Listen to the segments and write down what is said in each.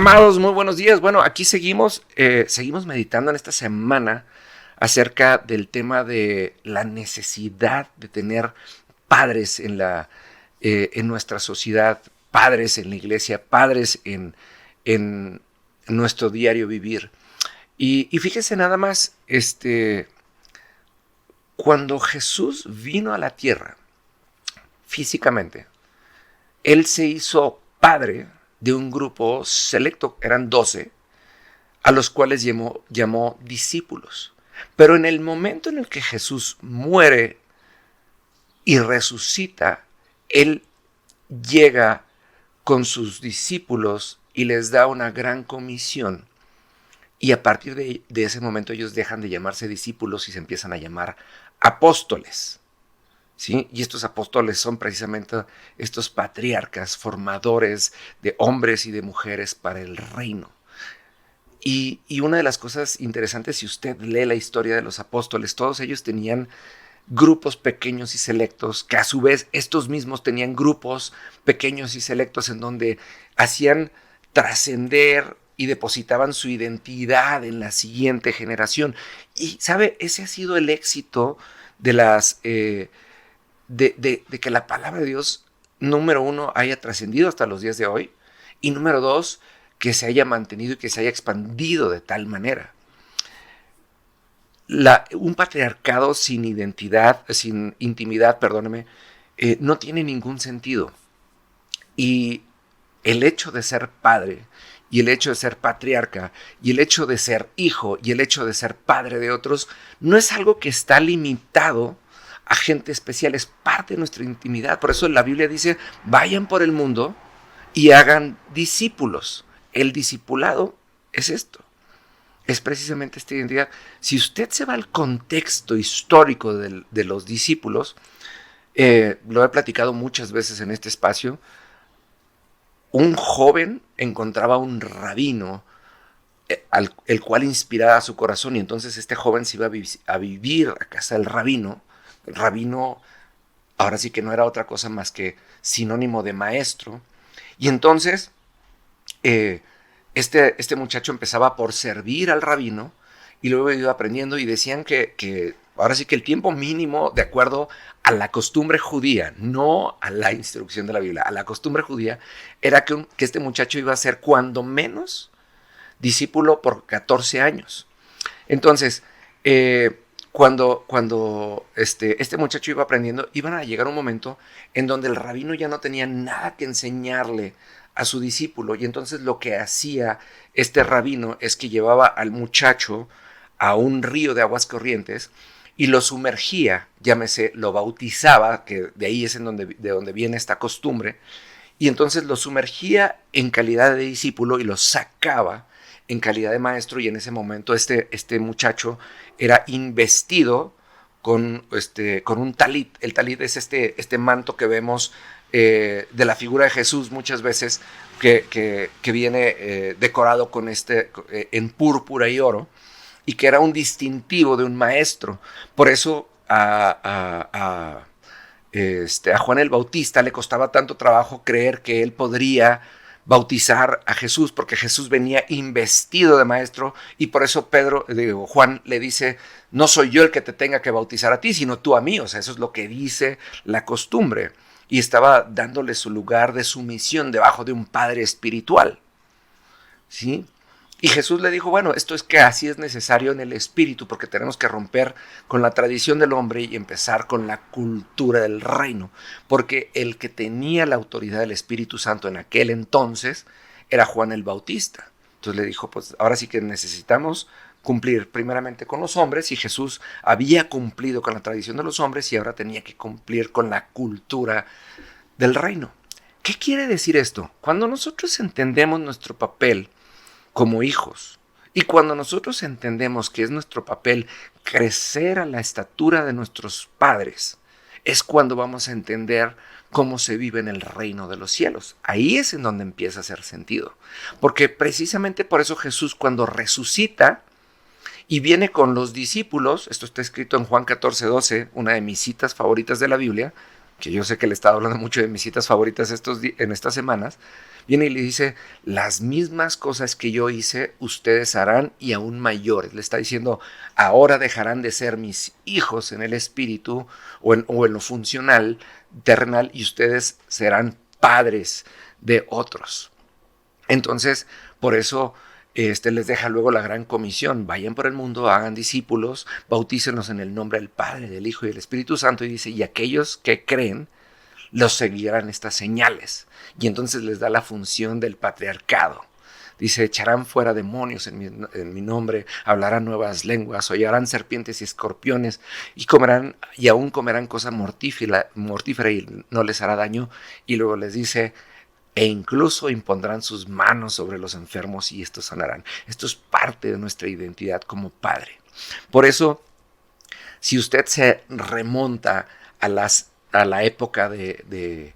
Amados, muy buenos días. Bueno, aquí seguimos meditando en esta semana acerca del tema de la necesidad de tener padres en nuestra sociedad, padres en la iglesia, padres en nuestro diario vivir. Y fíjese nada más, cuando Jesús vino a la tierra físicamente, Él se hizo padre de un grupo selecto, eran 12, a los cuales llamó discípulos. Pero en el momento en el que Jesús muere y resucita, Él llega con sus discípulos y les da una gran comisión. Y a partir de ese momento ellos dejan de llamarse discípulos y se empiezan a llamar apóstoles. ¿Sí? Y estos apóstoles son precisamente estos patriarcas, formadores de hombres y de mujeres para el reino. Y una de las cosas interesantes, si usted lee la historia de los apóstoles, todos ellos tenían grupos pequeños y selectos, que a su vez estos mismos tenían grupos pequeños y selectos en donde hacían trascender y depositaban su identidad en la siguiente generación. Y, ¿sabe? Ese ha sido el éxito de de que la palabra de Dios, número uno, haya trascendido hasta los días de hoy, y número dos, que se haya mantenido y que se haya expandido de tal manera. Un patriarcado sin identidad, sin intimidad, perdóneme, no tiene ningún sentido. Y el hecho de ser padre, y el hecho de ser patriarca, y el hecho de ser hijo, y el hecho de ser padre de otros, no es algo que está limitado a gente especial, es parte de nuestra intimidad. Por eso la Biblia dice, vayan por el mundo y hagan discípulos. El discipulado es esto, es precisamente esta identidad. Si usted se va al contexto histórico de los discípulos, lo he platicado muchas veces en este espacio, un joven encontraba un rabino el cual inspiraba su corazón, y entonces este joven se iba a vivir a casa del rabino. El rabino ahora sí que no era otra cosa más que sinónimo de maestro. Y entonces este muchacho empezaba por servir al rabino y luego iba aprendiendo, y decían que ahora sí que el tiempo mínimo, de acuerdo a la costumbre judía, no a la instrucción de la Biblia, a la costumbre judía, era que este muchacho iba a ser cuando menos discípulo por 14 años. Entonces, cuando este muchacho iba aprendiendo, iban a llegar un momento en donde el rabino ya no tenía nada que enseñarle a su discípulo, y entonces lo que hacía este rabino es que llevaba al muchacho a un río de aguas corrientes y lo sumergía, llámese, lo bautizaba, que de ahí es de donde viene esta costumbre, y entonces lo sumergía en calidad de discípulo y lo sacaba en calidad de maestro, y en ese momento este muchacho era investido con un talit. El talit es este manto que vemos de la figura de Jesús muchas veces, que viene decorado con en púrpura y oro, y que era un distintivo de un maestro. Por eso a Juan el Bautista le costaba tanto trabajo creer que él podría bautizar a Jesús, porque Jesús venía investido de maestro, y por eso Juan le dice, no soy yo el que te tenga que bautizar a ti, sino tú a mí. O sea, eso es lo que dice la costumbre, y estaba dándole su lugar de sumisión debajo de un padre espiritual, ¿sí? Y Jesús le dijo, bueno, esto es que así es necesario en el espíritu, porque tenemos que romper con la tradición del hombre y empezar con la cultura del reino, porque el que tenía la autoridad del Espíritu Santo en aquel entonces era Juan el Bautista. Entonces le dijo, pues ahora sí que necesitamos cumplir primeramente con los hombres, y Jesús había cumplido con la tradición de los hombres y ahora tenía que cumplir con la cultura del reino. ¿Qué quiere decir esto? Cuando nosotros entendemos nuestro papel como hijos, y cuando nosotros entendemos que es nuestro papel crecer a la estatura de nuestros padres, es cuando vamos a entender cómo se vive en el reino de los cielos. Ahí es en donde empieza a hacer sentido, porque precisamente por eso Jesús, cuando resucita y viene con los discípulos, esto está escrito en Juan 14:12, una de mis citas favoritas de la Biblia, que yo sé que le he estado hablando mucho de mis citas favoritas en estas semanas. viene y le dice, las mismas cosas que yo hice, ustedes harán y aún mayores. Le está diciendo, ahora dejarán de ser mis hijos en el espíritu o en lo funcional, terrenal, y ustedes serán padres de otros. Entonces, por eso les deja luego la gran comisión: vayan por el mundo, hagan discípulos, bautícenlos en el nombre del Padre, del Hijo y del Espíritu Santo, y dice, y aquellos que creen los seguirán estas señales. Y entonces les da la función del patriarcado. Dice, echarán fuera demonios en mi nombre, hablarán nuevas lenguas, hollarán serpientes y escorpiones, y aún comerán cosa mortífera y no les hará daño. Y luego les dice, e incluso impondrán sus manos sobre los enfermos y estos sanarán. Esto es parte de nuestra identidad como padre. Por eso, si usted se remonta a la época de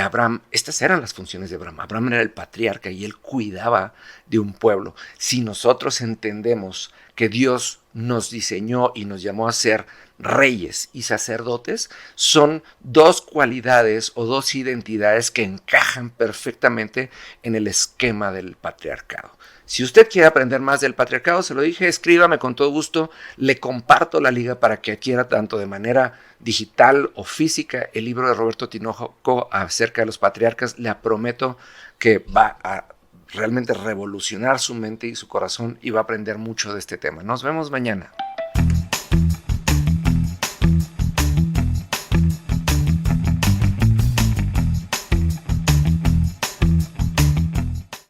Abraham, estas eran las funciones de Abraham. Abraham era el patriarca y él cuidaba de un pueblo. Si nosotros entendemos que Dios nos diseñó y nos llamó a ser reyes y sacerdotes, son dos cualidades o dos identidades que encajan perfectamente en el esquema del patriarcado. Si usted quiere aprender más del patriarcado, se lo dije, escríbame con todo gusto, le comparto la liga para que adquiera tanto de manera digital o física el libro de Roberto Tinoco acerca de los patriarcas. Le prometo que va a realmente revolucionar su mente y su corazón y va a aprender mucho de este tema. Nos vemos mañana.